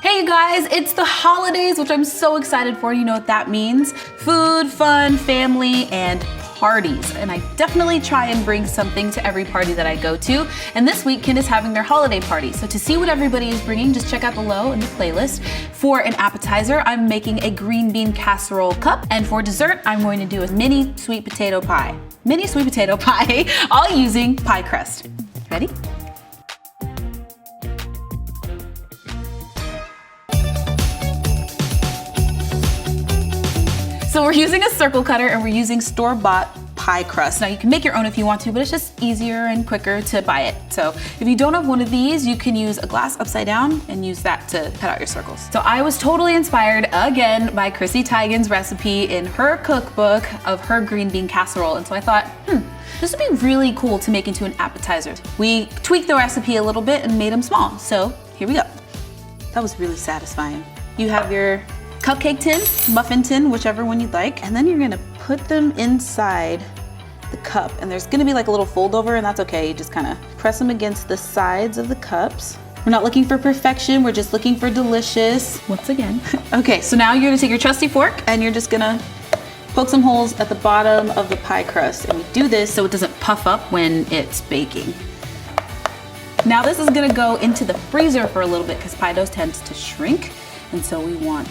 Hey you guys, it's the holidays, which I'm so excited for. You know what that means. Food, fun, family, and parties. And I definitely try and bring something to every party that I go to. And this week, Kin is having their holiday party. So to see what everybody is bringing, just check out below in the playlist. For an appetizer, I'm making a green bean casserole cup. And for dessert, I'm going to do a mini sweet potato pie. Mini sweet potato pie, all using pie crust. Ready? So we're using a circle cutter and we're using store-bought pie crust. Now you can make your own if you want to, but it's just easier and quicker to buy it. So if you don't have one of these, you can use a glass upside down and use that to cut out your circles. So I was totally inspired again by Chrissy Teigen's recipe in her cookbook of her green bean casserole. And so I thought, this would be really cool to make into an appetizer. We tweaked the recipe a little bit and made them small. So here we go. That was really satisfying. You have your cupcake tin, muffin tin, whichever one you'd like. And then you're gonna put them inside the cup. And there's gonna be like a little fold over, and that's okay. You just kind of press them against the sides of the cups. We're not looking for perfection, we're just looking for delicious. Once again. Okay, so now you're gonna take your trusty fork and you're just gonna poke some holes at the bottom of the pie crust. And we do this so it doesn't puff up when it's baking. Now this is gonna go into the freezer for a little bit because pie doughs tends to shrink. And so we want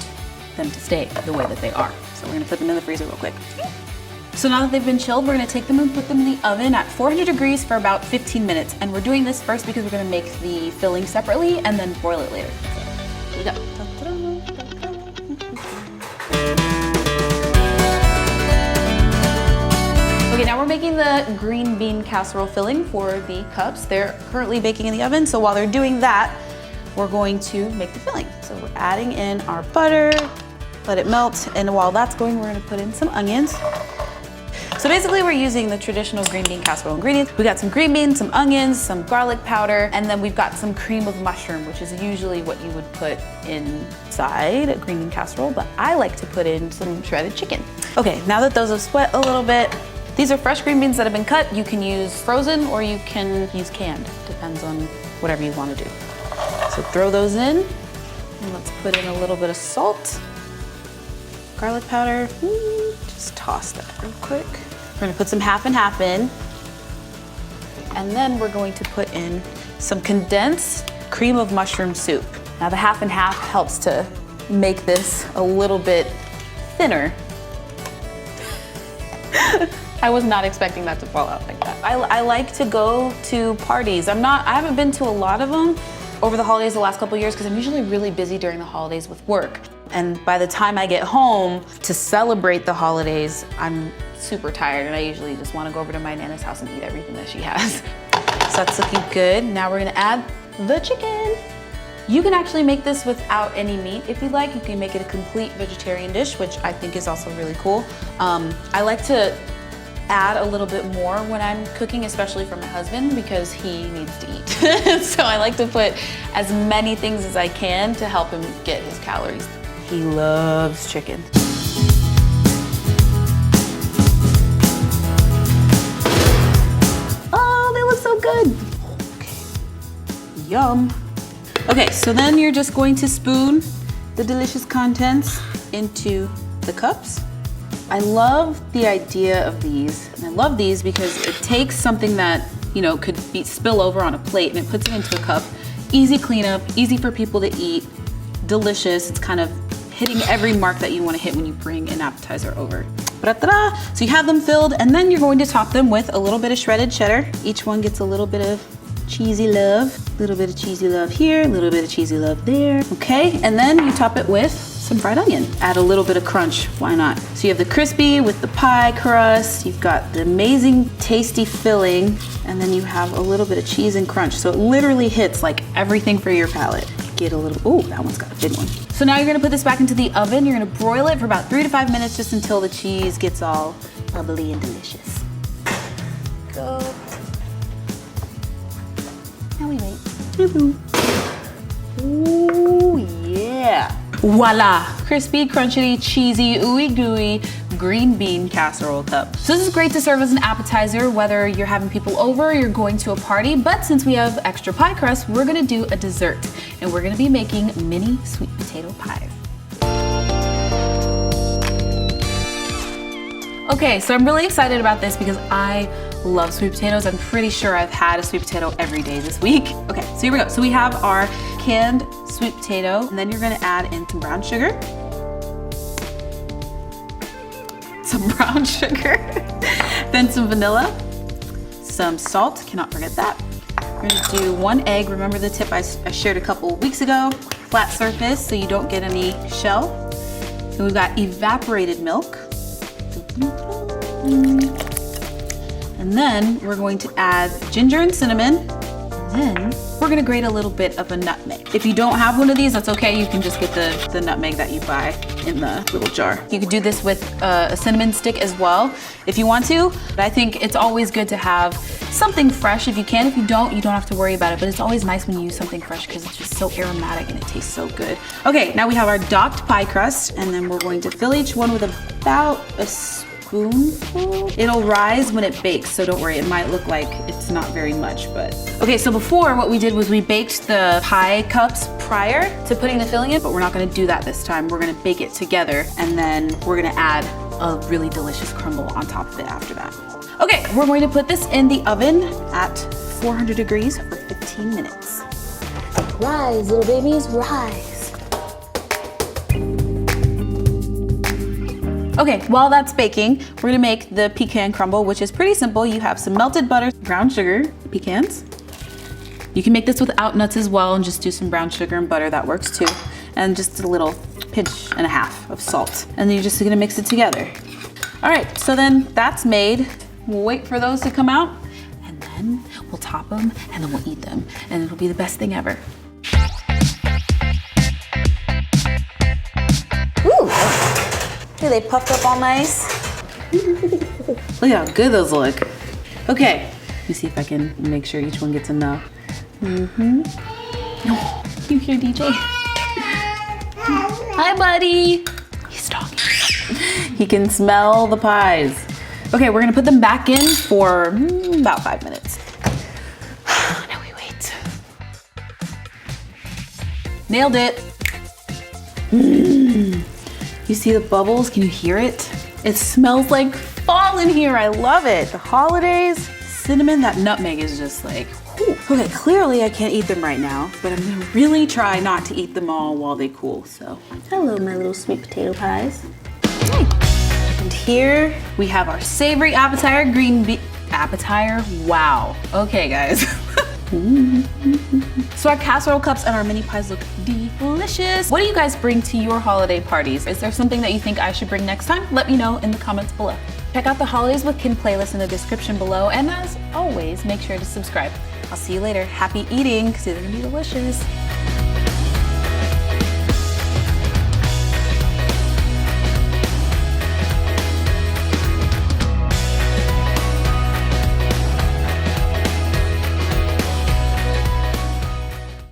them to stay the way that they are. So we're gonna put them in the freezer real quick. So now that they've been chilled, we're gonna take them and put them in the oven at 400 degrees for about 15 minutes. And we're doing this first because we're gonna make the filling separately and then boil it later. So here we go. Okay, now we're making the green bean casserole filling for the cups. They're currently baking in the oven, so while they're doing that, we're going to make the filling. So we're adding in our butter, let it melt, and while that's going, we're gonna put in some onions. So basically we're using the traditional green bean casserole ingredients. We got some green beans, some onions, some garlic powder, and then we've got some cream of mushroom, which is usually what you would put inside a green bean casserole, but I like to put in some shredded chicken. Okay, now that those have sweat a little bit, these are fresh green beans that have been cut. You can use frozen or you can use canned, depends on whatever you wanna do. So throw those in, and let's put in a little bit of salt, garlic powder, just toss that real quick. We're gonna put some half and half in, and then we're going to put in some condensed cream of mushroom soup. Now the half and half helps to make this a little bit thinner. I was not expecting that to fall out like that. I like to go to parties. I haven't been to a lot of them over the holidays the last couple of years because I'm usually really busy during the holidays with work. And by the time I get home to celebrate the holidays, I'm super tired and I usually just want to go over to my Nana's house and eat everything that she has. So that's looking good. Now we're gonna add the chicken. You can actually make this without any meat if you'd like. You can make it a complete vegetarian dish, which I think is also really cool. I like to add a little bit more when I'm cooking, especially for my husband, because he needs to eat. So I like to put as many things as I can to help him get his calories. He loves chicken. Oh, they look so good. Okay, yum. Okay, so then you're just going to spoon the delicious contents into the cups. I love the idea of these, and I love these because it takes something that, you know, could spill over on a plate and it puts it into a cup. Easy cleanup, easy for people to eat, delicious. It's kind of hitting every mark that you want to hit when you bring an appetizer over. So you have them filled, and then you're going to top them with a little bit of shredded cheddar. Each one gets a little bit of cheesy love, a little bit of cheesy love here, a little bit of cheesy love there. Okay, and then you top it with some fried onion. Add a little bit of crunch, why not? So you have the crispy with the pie crust, you've got the amazing tasty filling, and then you have a little bit of cheese and crunch. So it literally hits like everything for your palate. Get a little, oh, that one's got a big one. So now you're gonna put this back into the oven. You're gonna broil it for about 3 to 5 minutes just until the cheese gets all bubbly and delicious. Go. Now we wait. Ooh, yeah. Voila! Crispy, crunchy, cheesy, ooey gooey, green bean casserole cup. So this is great to serve as an appetizer, whether you're having people over or you're going to a party, but since we have extra pie crust, we're gonna do a dessert, and we're gonna be making mini sweet potato pies. Okay, so I'm really excited about this because I love sweet potatoes. I'm pretty sure I've had a sweet potato every day this week. Okay, so here we go. So we have our canned sweet potato, and then you're gonna add in some brown sugar. Then some vanilla, some salt, cannot forget that. We're gonna do 1 egg. Remember the tip I shared a couple weeks ago? Flat surface so you don't get any shell. And we've got evaporated milk. And then we're going to add ginger and cinnamon. And then we're gonna grate a little bit of a nutmeg. If you don't have one of these, that's okay. You can just get the nutmeg that you buy in the little jar. You could do this with a cinnamon stick as well if you want to. But I think it's always good to have something fresh if you can. If you don't have to worry about it. But it's always nice when you use something fresh because it's just so aromatic and it tastes so good. Okay, now we have our docked pie crust, and then we're going to fill each one with about a spoonful. It'll rise when it bakes, so don't worry, it might look like it's not very much, but. Okay, so before what we did was we baked the pie cups prior to putting the filling in, but we're not gonna do that this time. We're gonna bake it together, and then we're gonna add a really delicious crumble on top of it after that. Okay, we're going to put this in the oven at 400 degrees for 15 minutes. Rise, little babies, rise. Okay, while that's baking, we're gonna make the pecan crumble, which is pretty simple. You have some melted butter, brown sugar, pecans. You can make this without nuts as well and just do some brown sugar and butter, that works too. And just a little pinch and a half of salt. And then you're just gonna mix it together. All right, so then that's made. We'll wait for those to come out, and then we'll top them, and then we'll eat them. And it'll be the best thing ever. Ooh. Are they puffed up all nice? Look how good those look. Okay, let me see if I can make sure each one gets enough. Oh, you hear DJ? Hi, buddy. He's talking. He can smell the pies. Okay, we're gonna put them back in for about 5 minutes. Now we wait. Nailed it. You see the bubbles? Can you hear it? It smells like fall in here. I love it. The holidays, cinnamon, that nutmeg is just like, whew. Okay, clearly I can't eat them right now, but I'm gonna really try not to eat them all while they cool, so. Hello, my little sweet potato pies. Okay. And here we have our savory appetizer, appetizer? Wow. Okay, guys. So our casserole cups and our mini pies look delicious. What do you guys bring to your holiday parties? Is there something that you think I should bring next time? Let me know in the comments below. Check out the Holidays with Kim playlist in the description below, and as always, make sure to subscribe. I'll see you later. Happy eating, because they're gonna be delicious.